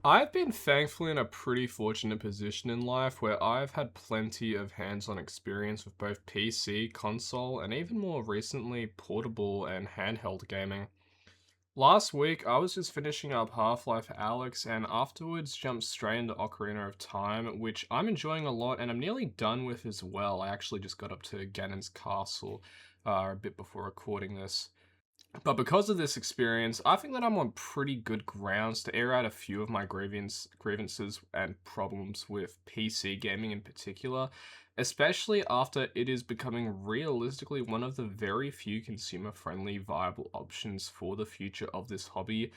I've been thankfully in a pretty fortunate position in life where I've had plenty of hands-on experience with both PC, console, and even more recently portable and handheld gaming. Last week, I was just finishing up Half-Life Alyx and afterwards jumped straight into Ocarina of Time, which I'm enjoying a lot and I'm nearly done with as well. I actually just got up to Ganon's Castle a bit before recording this. But because of this experience, I think that I'm on pretty good grounds to air out a few of my grievances and problems with PC gaming in particular, especially after it is becoming realistically one of the very few consumer-friendly viable options for the future of this hobby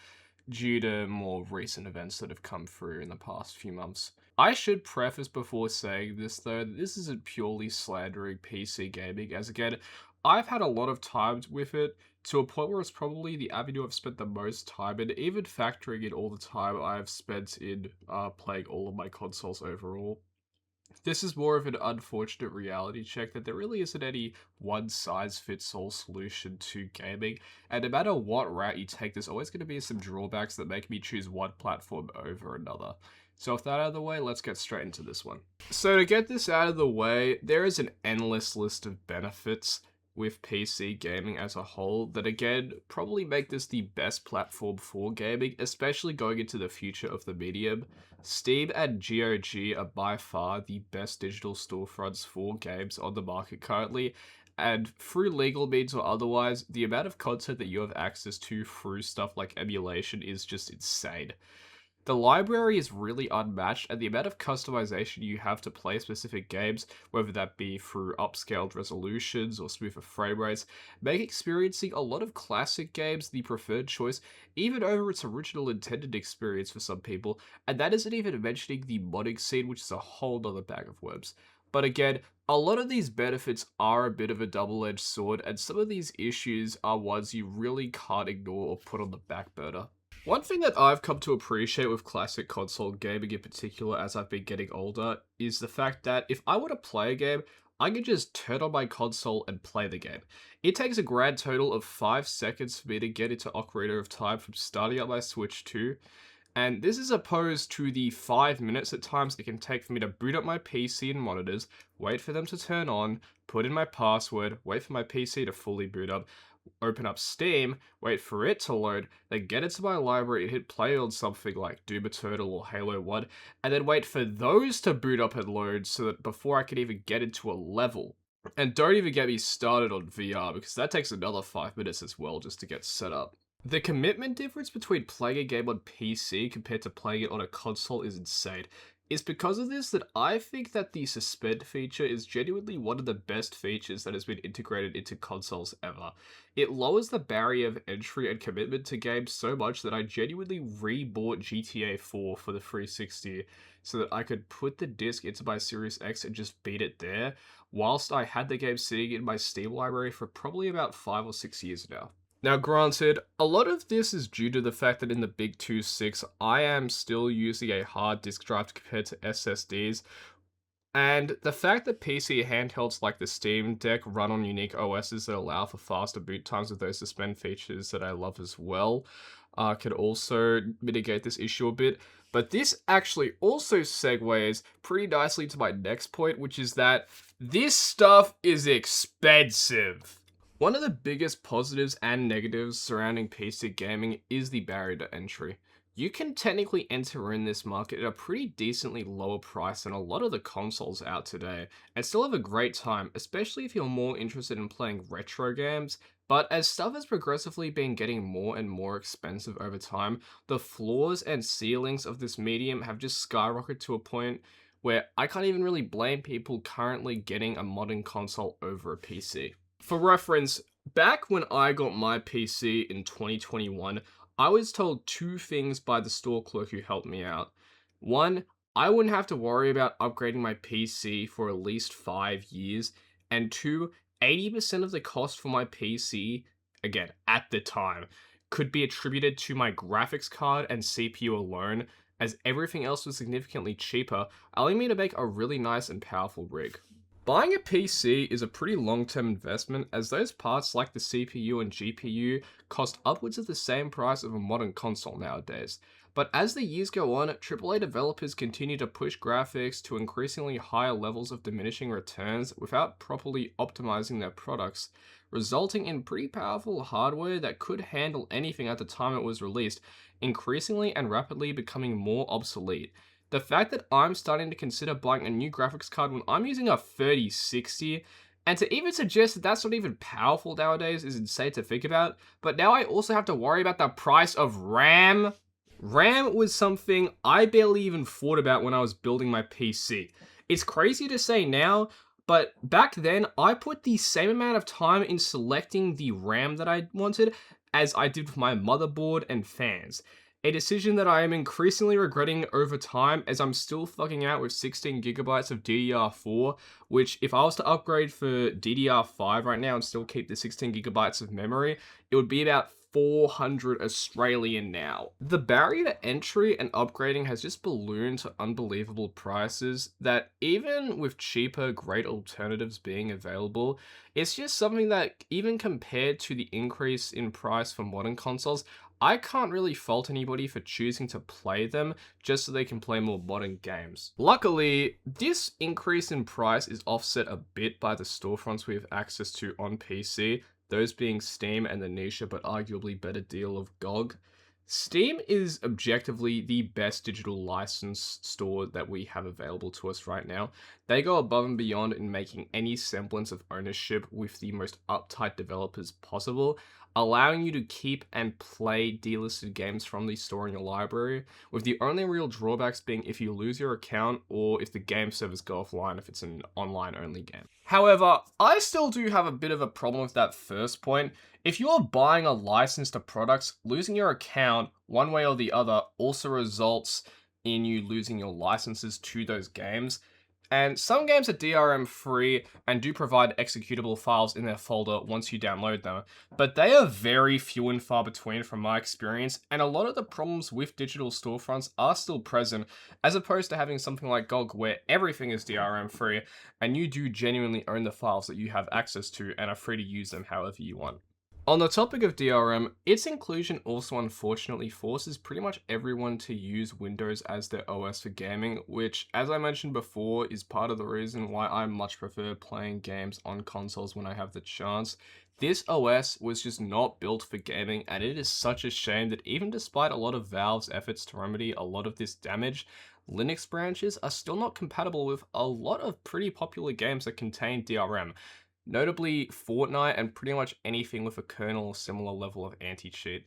due to more recent events that have come through in the past few months. I should preface before saying this though, that this isn't purely slandering PC gaming, as again, I've had a lot of time with it to a point where it's probably the avenue I've spent the most time in, even factoring in all the time I've spent in playing all of my consoles overall. This is more of an unfortunate reality check that there really isn't any one size fits all solution to gaming, and no matter what route you take, there's always going to be some drawbacks that make me choose one platform over another. So, with that out of the way, let's get straight into this one. So, to get this out of the way, there is an endless list of benefits with PC gaming as a whole that again probably make this the best platform for gaming, especially going into the future of the medium. Steam and GOG are by far the best digital storefronts for games on the market currently, and through legal means or otherwise, the amount of content that you have access to through stuff like emulation is just insane. The library is really unmatched, and the amount of customization you have to play specific games, whether that be through upscaled resolutions or smoother frame rates, make experiencing a lot of classic games the preferred choice, even over its original intended experience for some people, and that isn't even mentioning the modding scene, which is a whole nother bag of worms. But again, a lot of these benefits are a bit of a double-edged sword, and some of these issues are ones you really can't ignore or put on the back burner. One thing that I've come to appreciate with classic console gaming in particular as I've been getting older is the fact that if I want to play a game, I can just turn on my console and play the game. It takes a grand total of 5 seconds for me to get into Ocarina of Time from starting up my Switch 2, and this is opposed to the 5 minutes at times it can take for me to boot up my PC and monitors, wait for them to turn on, put in my password, wait for my PC to fully boot up, open up Steam, wait for it to load, then get into my library and hit play on something like Doom Eternal or Halo 1, and then wait for those to boot up and load so that before I can even get into a level. And don't even get me started on VR because that takes another 5 minutes as well just to get set up. The commitment difference between playing a game on PC compared to playing it on a console is insane. It's because of this that I think that the suspend feature is genuinely one of the best features that has been integrated into consoles ever. It lowers the barrier of entry and commitment to games so much that I genuinely re-bought GTA 4 for the 360 so that I could put the disc into my Series X and just beat it there, whilst I had the game sitting in my Steam library for probably about 5 or 6 years now. Now, granted, a lot of this is due to the fact that in the Big 2.6, I am still using a hard disk drive compared to SSDs, and the fact that PC handhelds like the Steam Deck run on unique OSs that allow for faster boot times with those suspend features that I love as well, could also mitigate this issue a bit. But this actually also segues pretty nicely to my next point, which is that this stuff is expensive. One of the biggest positives and negatives surrounding PC gaming is the barrier to entry. You can technically enter in this market at a pretty decently lower price than a lot of the consoles out today, and still have a great time, especially if you're more interested in playing retro games. But as stuff has progressively been getting more and more expensive over time, the floors and ceilings of this medium have just skyrocketed to a point where I can't even really blame people currently getting a modern console over a PC. For reference, back when I got my PC in 2021, I was told two things by the store clerk who helped me out. One, I wouldn't have to worry about upgrading my PC for at least 5 years. And two, 80% of the cost for my PC, again, at the time, could be attributed to my graphics card and CPU alone, as everything else was significantly cheaper, allowing me to make a really nice and powerful rig. Buying a PC is a pretty long-term investment as those parts like the CPU and GPU cost upwards of the same price of a modern console nowadays. But as the years go on, AAA developers continue to push graphics to increasingly higher levels of diminishing returns without properly optimizing their products, resulting in pretty powerful hardware that could handle anything at the time it was released, increasingly and rapidly becoming more obsolete. The fact that I'm starting to consider buying a new graphics card when I'm using a 3060, and to even suggest that that's not even powerful nowadays is insane to think about. But now I also have to worry about the price of RAM. RAM was something I barely even thought about when I was building my PC. It's crazy to say now, but back then I put the same amount of time in selecting the RAM that I wanted as I did with my motherboard and fans. A decision that I am increasingly regretting over time as I'm still fucking out with 16 gigabytes of DDR4, which if I was to upgrade for DDR5 right now and still keep the 16 gigabytes of memory, it would be about 400 Australian now. The barrier to entry and upgrading has just ballooned to unbelievable prices that even with cheaper, great alternatives being available, it's just something that even compared to the increase in price for modern consoles, I can't really fault anybody for choosing to play them just so they can play more modern games. Luckily, this increase in price is offset a bit by the storefronts we have access to on PC, those being Steam and the niche but arguably better deal of GOG. Steam is objectively the best digital license store that we have available to us right now. They go above and beyond in making any semblance of ownership with the most uptight developers possible, allowing you to keep and play delisted games from the store in your library, with the only real drawbacks being if you lose your account or if the game servers go offline if it's an online only game. However, I still do have a bit of a problem with that first point. If you're buying a license to products, losing your account one way or the other also results in you losing your licenses to those games. And some games are DRM free and do provide executable files in their folder once you download them, but they are very few and far between from my experience, and a lot of the problems with digital storefronts are still present, as opposed to having something like GOG where everything is DRM free and you do genuinely own the files that you have access to and are free to use them however you want. On the topic of DRM, its inclusion also unfortunately forces pretty much everyone to use Windows as their OS for gaming, which, as I mentioned before, is part of the reason why I much prefer playing games on consoles when I have the chance. This OS was just not built for gaming, and it is such a shame that even despite a lot of Valve's efforts to remedy a lot of this damage, Linux branches are still not compatible with a lot of pretty popular games that contain DRM. Notably Fortnite and pretty much anything with a kernel or similar level of anti-cheat.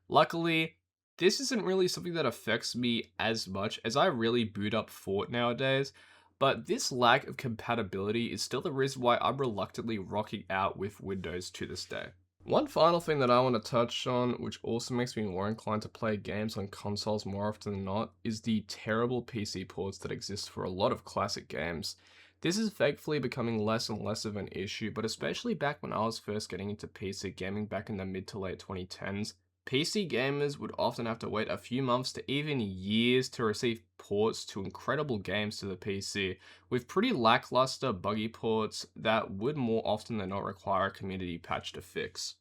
Luckily, this isn't really something that affects me as much as I really boot up Fort nowadays, but this lack of compatibility is still the reason why I'm reluctantly rocking out with Windows to this day. One final thing that I want to touch on, which also makes me more inclined to play games on consoles more often than not, is the terrible PC ports that exist for a lot of classic games. This is thankfully becoming less and less of an issue, but especially back when I was first getting into PC gaming back in the mid to late 2010s, PC gamers would often have to wait a few months to even years to receive ports to incredible games to the PC, with pretty lackluster buggy ports that would more often than not require a community patch to fix.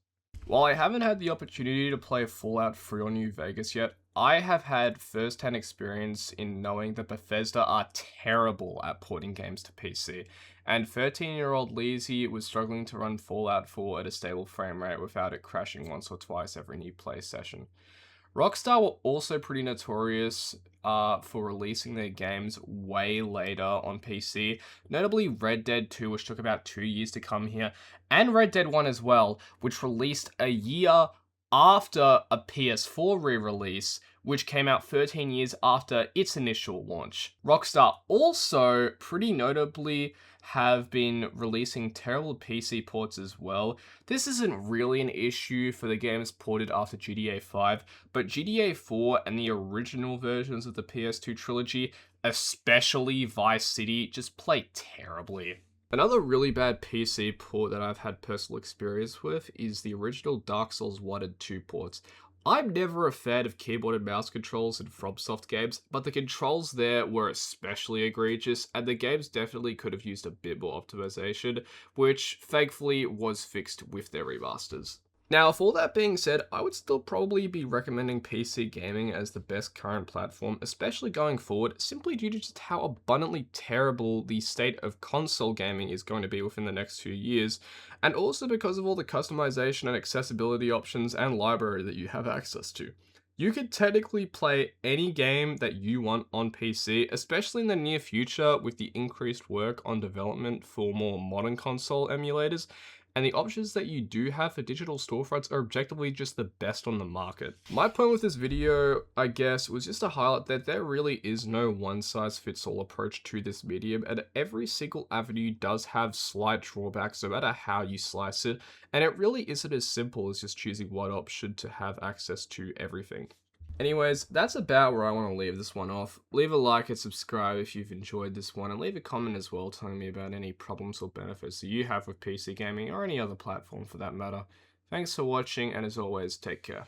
While I haven't had the opportunity to play Fallout 3 on New Vegas yet, I have had first-hand experience in knowing that Bethesda are terrible at porting games to PC, and 13-year-old Lazy was struggling to run Fallout 4 at a stable frame rate without it crashing once or twice every new play session. Rockstar were also pretty notorious for releasing their games way later on PC, notably Red Dead 2, which took about 2 years to come here, and Red Dead 1 as well, which released a year after a PS4 re-release, which came out 13 years after its initial launch. Rockstar also, pretty notably, have been releasing terrible PC ports as well. This isn't really an issue for the games ported after GTA 5, but GTA 4 and the original versions of the PS2 trilogy, especially Vice City, just play terribly. Another really bad PC port that I've had personal experience with is the original Dark Souls 1 and 2 ports. I'm never a fan of keyboard and mouse controls in FromSoft games, but the controls there were especially egregious, and the games definitely could have used a bit more optimization, which thankfully was fixed with their remasters. Now, with all that being said, I would still probably be recommending PC gaming as the best current platform, especially going forward, simply due to just how abundantly terrible the state of console gaming is going to be within the next few years, and also because of all the customization and accessibility options and library that you have access to. You could technically play any game that you want on PC, especially in the near future with the increased work on development for more modern console emulators, and the options that you do have for digital storefronts are objectively just the best on the market. My point with this video, I guess, was just to highlight that there really is no one size fits all approach to this medium, and every single avenue does have slight drawbacks no matter how you slice it, and it really isn't as simple as just choosing one option to have access to everything. Anyways, that's about where I want to leave this one off. Leave a like and subscribe if you've enjoyed this one, and leave a comment as well telling me about any problems or benefits that you have with PC gaming or any other platform for that matter. Thanks for watching, and as always, take care.